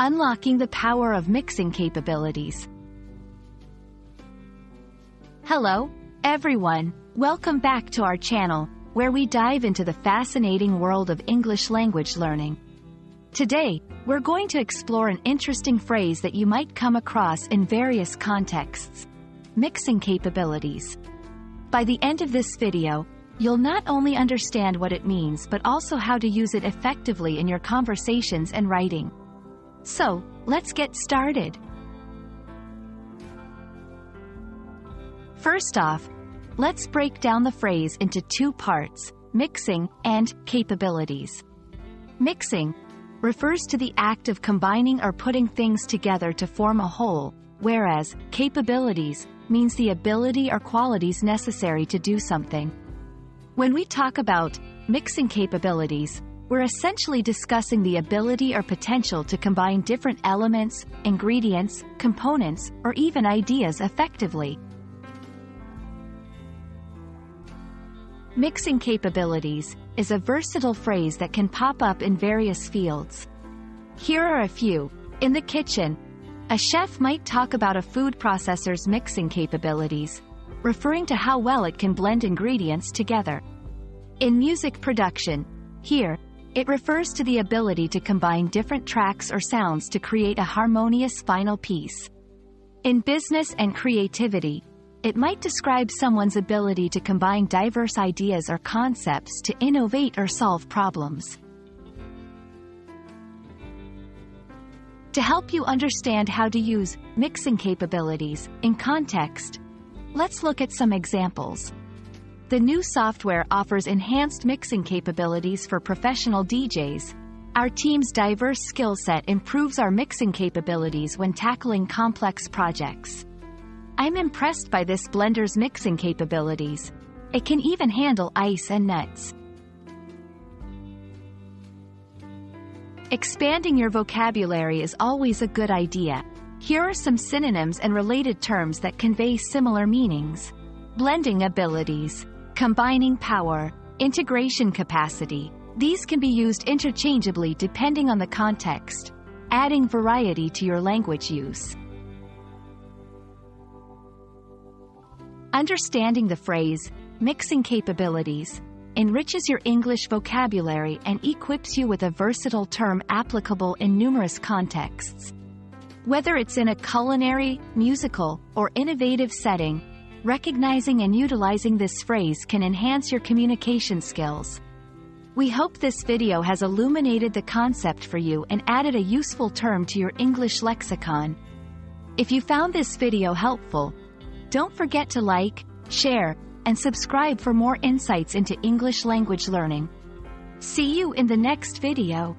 Unlocking the power of mixing capabilities. Hello, everyone. Welcome back to our channel, where we dive into the fascinating world of English language learning. Today, we're going to explore an interesting phrase that you might come across in various contexts: mixing capabilities. By the end of this video, you'll not only understand what it means but also how to use it effectively in your conversations and writing. So, let's get started. First off, let's break down the phrase into two parts: mixing and capabilities. Mixing refers to the act of combining or putting things together to form a whole, whereas capabilities means the ability or qualities necessary to do something. When we talk about mixing capabilities, we're essentially discussing the ability or potential to combine different elements, ingredients, components, or even ideas effectively. Mixing capabilities is a versatile phrase that can pop up in various fields. Here are a few. In the kitchen, a chef might talk about a food processor's mixing capabilities, referring to how well it can blend ingredients together. In music production, here, it refers to the ability to combine different tracks or sounds to create a harmonious final piece. In business and creativity, it might describe someone's ability to combine diverse ideas or concepts to innovate or solve problems. To help you understand how to use mixing capabilities in context, let's look at some examples. The new software offers enhanced mixing capabilities for professional DJs. Our team's diverse skill set improves our mixing capabilities when tackling complex projects. I'm impressed by this blender's mixing capabilities. It can even handle ice and nuts. Expanding your vocabulary is always a good idea. Here are some synonyms and related terms that convey similar meanings. Blending abilities, combining power, integration capacity. These can be used interchangeably depending on the context, adding variety to your language use. Understanding the phrase, mixing capabilities, enriches your English vocabulary and equips you with a versatile term applicable in numerous contexts. Whether it's in a culinary, musical, or innovative setting, recognizing and utilizing this phrase can enhance your communication skills. We hope this video has illuminated the concept for you and added a useful term to your English lexicon. If you found this video helpful, don't forget to like, share, and subscribe for more insights into English language learning. See you in the next video.